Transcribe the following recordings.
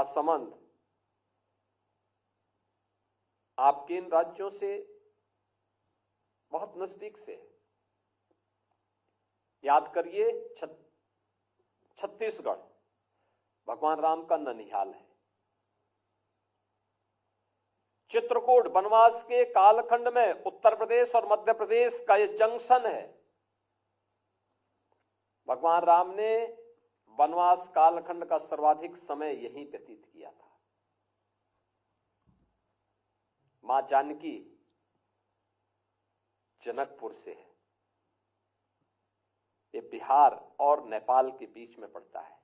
संबंध आपके इन राज्यों से बहुत नजदीक से है। याद करिए, छत्तीसगढ़ भगवान राम का ननिहाल है। चित्रकूट वनवास के कालखंड में उत्तर प्रदेश और मध्य प्रदेश का यह जंक्शन है। भगवान राम ने वनवास कालखंड का सर्वाधिक समय यहीं व्यतीत किया था। मां जानकी जनकपुर से है। ये बिहार और नेपाल के बीच में पड़ता है।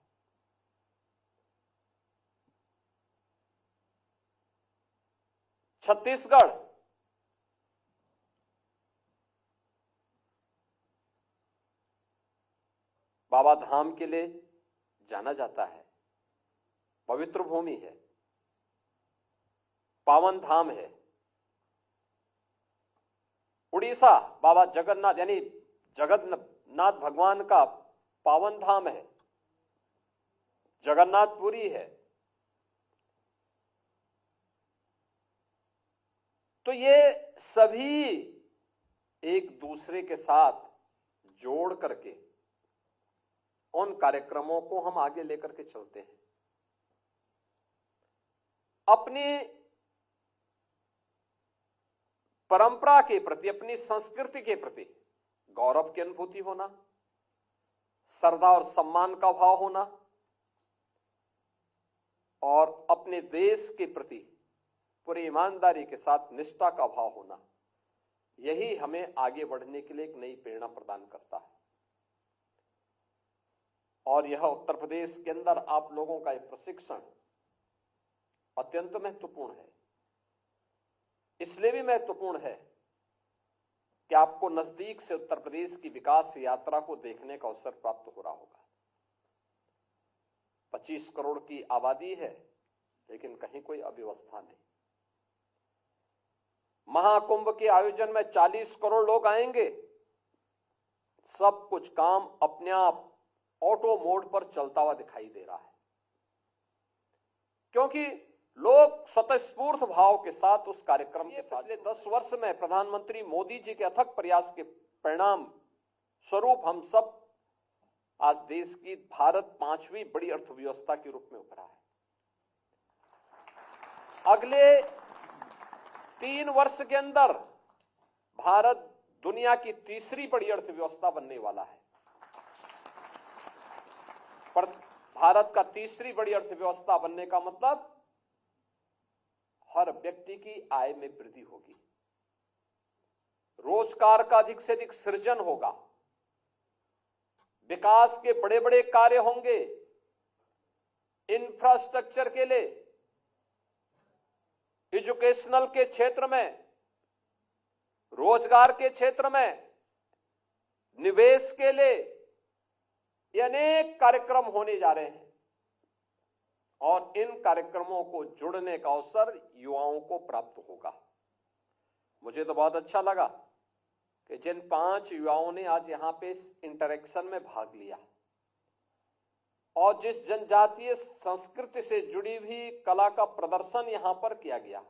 छत्तीसगढ़ बाबा धाम के लिए जाना जाता है। पवित्र भूमि है, पावन धाम है। उड़ीसा बाबा जगन्नाथ यानी जगन्नाथ भगवान का पावन धाम है। जगन्नाथपुरी है। तो ये सभी एक दूसरे के साथ जोड़ करके उन कार्यक्रमों को हम आगे लेकर के चलते हैं। अपनी परंपरा के प्रति, अपनी संस्कृति के प्रति गौरव की अनुभूति होना, श्रद्धा और सम्मान का भाव होना और अपने देश के प्रति पूरी ईमानदारी के साथ निष्ठा का भाव होना, यही हमें आगे बढ़ने के लिए एक नई प्रेरणा प्रदान करता है। और यह उत्तर प्रदेश के अंदर आप लोगों का एक प्रशिक्षण अत्यंत महत्वपूर्ण है। इसलिए भी महत्वपूर्ण है कि आपको नजदीक से उत्तर प्रदेश की विकास यात्रा को देखने का अवसर प्राप्त हो रहा होगा। 25 करोड़ की आबादी है, लेकिन कहीं कोई अव्यवस्था नहीं। महाकुंभ के आयोजन में 40 करोड़ लोग आएंगे। सब कुछ काम अपने आप ऑटो मोड पर चलता हुआ दिखाई दे रहा है, क्योंकि लोग स्वतःस्फूर्त भाव के साथ उस कार्यक्रम के साथ। पिछले 10 वर्ष में प्रधानमंत्री मोदी जी के अथक प्रयास के परिणाम स्वरूप हम सब आज देश की भारत 5वीं बड़ी अर्थव्यवस्था के रूप में उभरा है। अगले 3 वर्ष के अंदर भारत दुनिया की तीसरी बड़ी अर्थव्यवस्था बनने वाला है। पर भारत का तीसरी बड़ी अर्थव्यवस्था बनने का मतलब हर व्यक्ति की आय में वृद्धि होगी, रोजगार का अधिक से अधिक सृजन होगा, विकास के बड़े बड़े कार्य होंगे, इंफ्रास्ट्रक्चर के लिए, एजुकेशनल के क्षेत्र में, रोजगार के क्षेत्र में, निवेश के लिए ये अनेक कार्यक्रम होने जा रहे हैं। और इन कार्यक्रमों को जुड़ने का अवसर युवाओं को प्राप्त होगा। मुझे तो बहुत अच्छा लगा कि जिन 5 युवाओं ने आज यहां पे इस इंटरेक्शन में भाग लिया और जिस जनजातीय संस्कृति से जुड़ी हुई कला का प्रदर्शन यहां पर किया गया,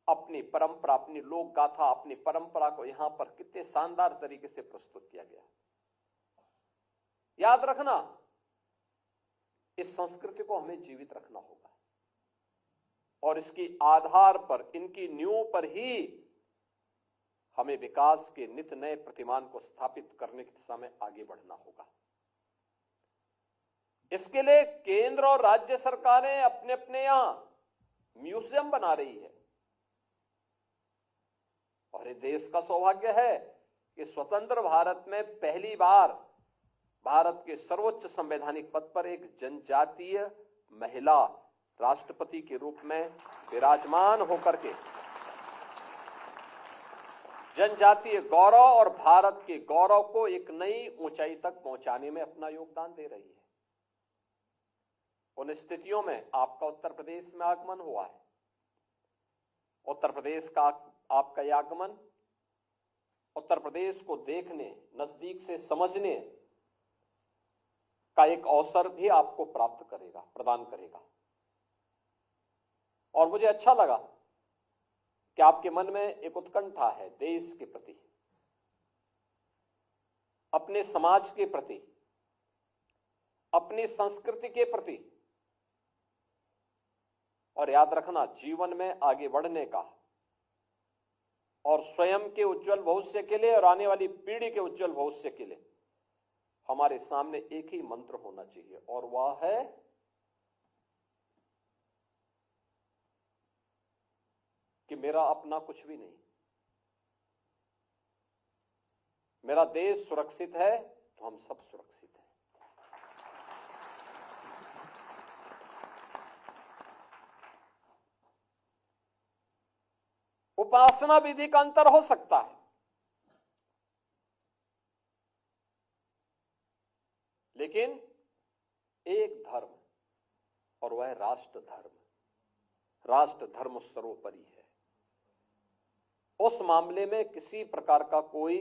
अपनी परंपरा, अपनी लोक गाथा, अपनी परंपरा को यहां पर कितने शानदार तरीके से प्रस्तुत किया गया। याद रखना, इस संस्कृति को हमें जीवित रखना होगा और इसकी आधार पर, इनकी नींव पर ही हमें विकास के नित नए प्रतिमान को स्थापित करने की दिशा में आगे बढ़ना होगा। इसके लिए केंद्र और राज्य सरकारें अपने अपने यहां म्यूजियम बना रही है और ये देश का सौभाग्य है कि स्वतंत्र भारत में पहली बार भारत के सर्वोच्च संवैधानिक पद पर एक जनजातीय महिला राष्ट्रपति के रूप में विराजमान होकर के जनजातीय गौरव और भारत के गौरव को एक नई ऊंचाई तक पहुंचाने में अपना योगदान दे रही है। उन स्थितियों में आपका उत्तर प्रदेश में आगमन हुआ है। उत्तर प्रदेश का आपका यह आगमन उत्तर प्रदेश को देखने, नजदीक से समझने का एक अवसर भी आपको प्राप्त करेगा, प्रदान करेगा। और मुझे अच्छा लगा कि आपके मन में एक उत्कंठा है देश के प्रति, अपने समाज के प्रति, अपनी संस्कृति के प्रति। और याद रखना, जीवन में आगे बढ़ने का और स्वयं के उज्जवल भविष्य के लिए और आने वाली पीढ़ी के उज्जवल भविष्य के लिए हमारे सामने एक ही मंत्र होना चाहिए, और वह है कि मेरा अपना कुछ भी नहीं, मेरा देश सुरक्षित है तो हम सब सुरक्षित हैं। उपासना विधि का अंतर हो सकता है, लेकिन एक धर्म, और वह है राष्ट्र धर्म। राष्ट्र धर्म सर्वोपरि है। उस मामले में किसी प्रकार का कोई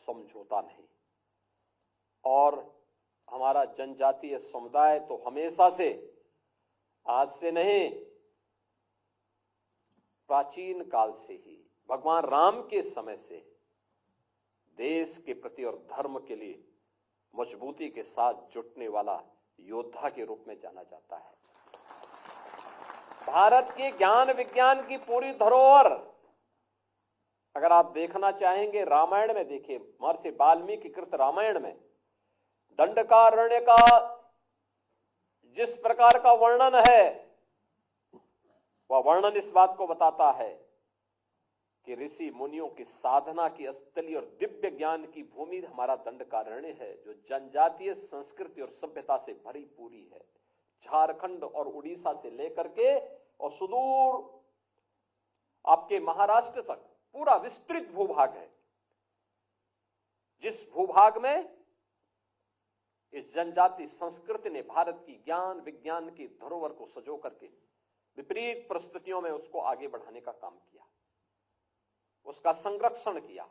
समझौता नहीं। और हमारा जनजातीय समुदाय तो हमेशा से, आज से नहीं, प्राचीन काल से ही, भगवान राम के समय से देश के प्रति और धर्म के लिए मजबूती के साथ जुटने वाला योद्धा के रूप में जाना जाता है। भारत के ज्ञान विज्ञान की पूरी धरोहर अगर आप देखना चाहेंगे, रामायण में देखिए, महर्षि वाल्मीकि कृत रामायण में दंडकारण्य का जिस प्रकार का वर्णन है, वह वर्णन इस बात को बताता है कि ऋषि मुनियों की साधना की स्थली और दिव्य ज्ञान की भूमि हमारा दंडकारण्य है, जो जनजातीय संस्कृति और सभ्यता से भरी पूरी है। झारखंड और उड़ीसा से लेकर के और सुदूर आपके महाराष्ट्र तक पूरा विस्तृत भूभाग है, जिस भूभाग में इस जनजाति संस्कृति ने भारत की ज्ञान विज्ञान की धरोहर को सजो करके विपरीत परिस्थितियों में उसको आगे बढ़ाने का काम किया, उसका संरक्षण किया।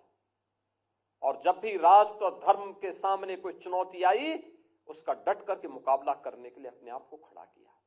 और जब भी राष्ट्र और धर्म के सामने कोई चुनौती आई, उसका डट करके मुकाबला करने के लिए अपने आप को खड़ा किया।